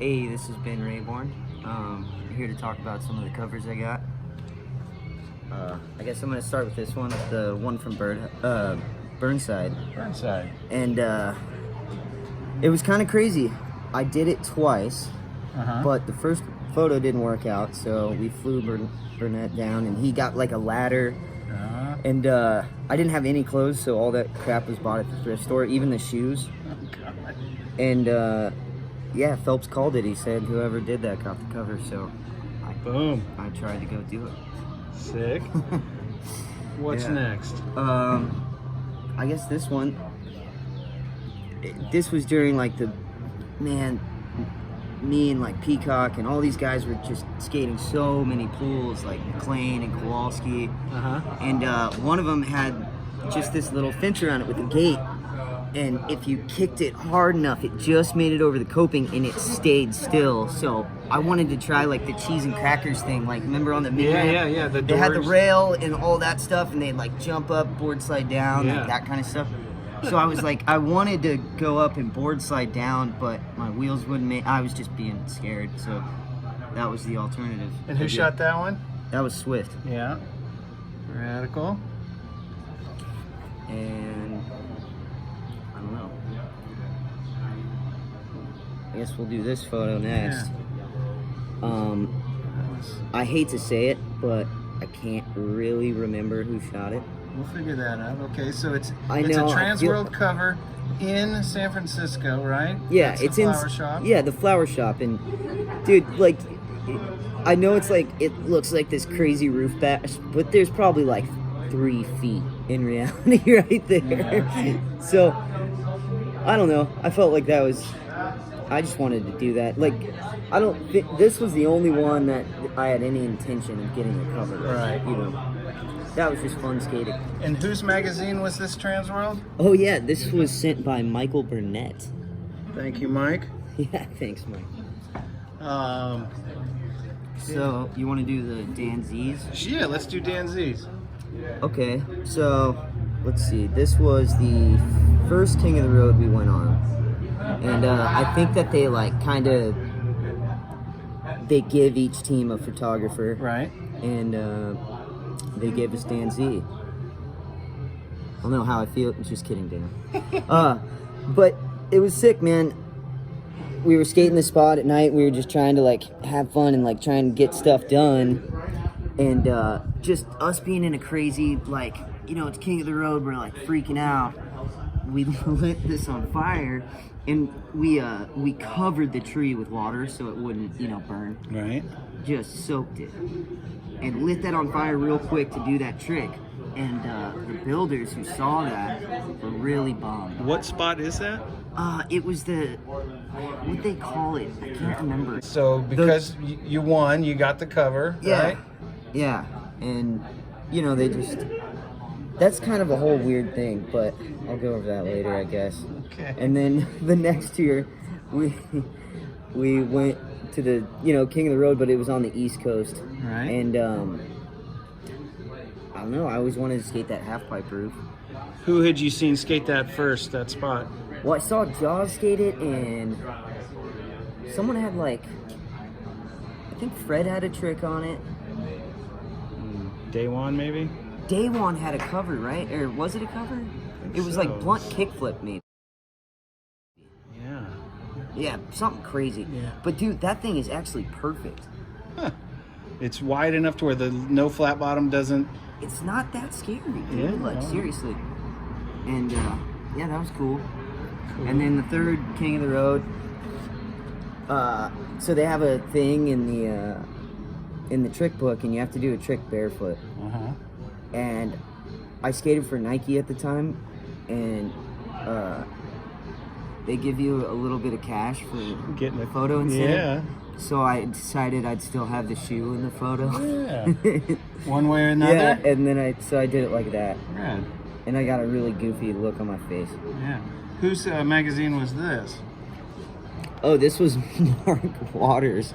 Hey, this has been Raybourn. I'm here to talk about some of the covers I got. I guess I'm going to start with this one, the one from Burnside. Burnside. And it was kind of crazy. I did it twice, but the first photo didn't work out, so we flew Burnett down, and he got like a ladder. And I didn't have any clothes, so all that crap was bought at the thrift store, even the shoes. Oh, God. And yeah, Phelps called it. He said whoever did that got the cover, so Boom. I tried to go do it. Sick. What's next? I guess this one. This was during like me and like Peacock and all these guys were just skating so many pools, like McLean and Kowalski. And one of them had just this little fence around it with a gate. And if you kicked it hard enough, it just made it over the coping and it stayed still. So I wanted to try like the cheese and crackers thing. Like, remember on the mid-ramp? Yeah. They had the rail and all that stuff, and they'd like jump up, board slide down, like that kind of stuff. So I was like, I wanted to go up and board slide down, but my wheels wouldn't make. I was just being scared, so that was the alternative. And who shot that one? That was Swift. Yeah. Radical. And I don't know. I guess we'll do this photo next. I hate to say it, but I can't really remember who shot it. We'll figure that out. Okay, so it's I a know, Transworld cover in San Francisco, right? Yeah, It's it's the in flower shop. Yeah, the flower shop, and dude, like, I know it's like it looks like this crazy roof bash, but there's probably like 3 feet in reality right there. Yeah. So I don't know. I felt like that was. I just wanted to do that. Like, I don't think this was the only one that I had any intention of getting a cover. Right. You know. That was just fun skating. And whose magazine was this, Transworld? Oh yeah, this was sent by Michael Burnett. Thank you, Mike. Yeah, thanks, Mike. So you want to do the Dan Z's? Yeah, let's do Dan Z's. Okay, so let's see. This was the first King of the Road we went on, and I think that they like kind of they give each team a photographer, Right. and they gave us Dan Z. I don't know how I feel. Just kidding, Dan. But it was sick, man. We were skating the spot at night. We were just trying to like have fun and like trying to get stuff done. And just us being in a crazy, like, you know, it's King of the Road. We're like freaking out. We lit this on fire, and we covered the tree with water so it wouldn't, you know, burn. Right. Just soaked it and lit that on fire real quick to do that trick. And the builders who saw that were really bummed. What spot is that? It was what they call it? I can't remember. So because you won, you got the cover, right? Yeah, and you know that's kind of a whole weird thing, but I'll go over that later, I guess. Okay. And then the next year, we went to the King of the Road, but it was on the East Coast. Right. And I don't know. I always wanted to skate that half pipe roof. Who had you seen skate that spot? Well, I saw Jaws skate it, and someone had like, I think Fred had a trick on it. Day one, maybe? Day one had a cover, right? Or was it a cover? It was like blunt kickflip, maybe. Yeah. Yeah, something crazy. Yeah. But dude, that thing is actually perfect. Huh. It's wide enough to where the no flat bottom doesn't. It's not that scary, dude. Yeah, Like, no. seriously. And yeah, that was cool. And then the third King of the Road. So they have a thing in the trick book, and you have to do a trick barefoot. And I skated for Nike at the time, and they give you a little bit of cash for Getting the photo instead. Yeah. So I decided I'd still have the shoe in the photo. Yeah. One way or another? Yeah, and then I did it like that. Rad. And I got a really goofy look on my face. Yeah. Whose magazine was this? Oh, this was Mark Waters.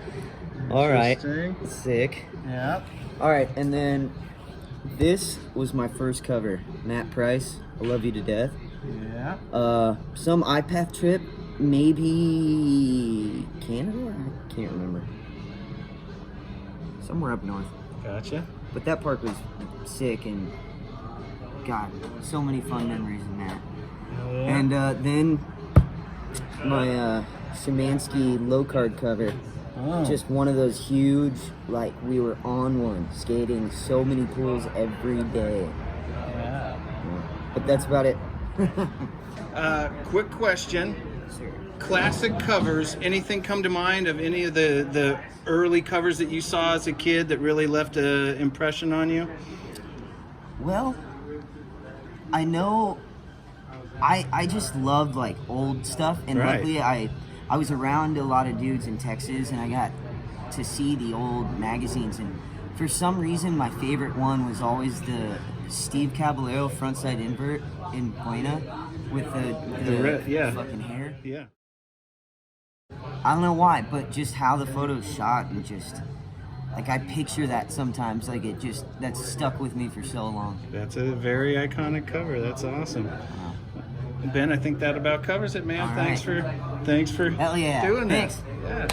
All right. Interesting. Sick. Yeah. All right, and then this was my first cover. Matt Price, I Love You to Death. Yeah. Some iPath trip, maybe Canada? I can't remember. Somewhere up north. Gotcha. But that park was sick, and God, so many fun memories in that. Hell yeah. And then my Shamanski Lowcard cover, Oh. just one of those huge, like we were on one, skating so many pools every day. Yeah. But that's about it. Quick question. Sure. Classic covers. Anything come to mind of any of the early covers that you saw as a kid that really left an impression on you? Well, I know I just loved like old stuff, and Right. luckily I was around a lot of dudes in Texas, and I got to see the old magazines, and for some reason my favorite one was always the Steve Caballero frontside invert in Buena with the red, yeah. fucking hair. Yeah. I don't know why, but just how the photo's shot, and just like I picture that sometimes, like that's stuck with me for so long. That's a very iconic cover. That's awesome. Ben, I think that about covers it, man. All Thanks right. for Hell yeah. doing Thanks. this. Yeah.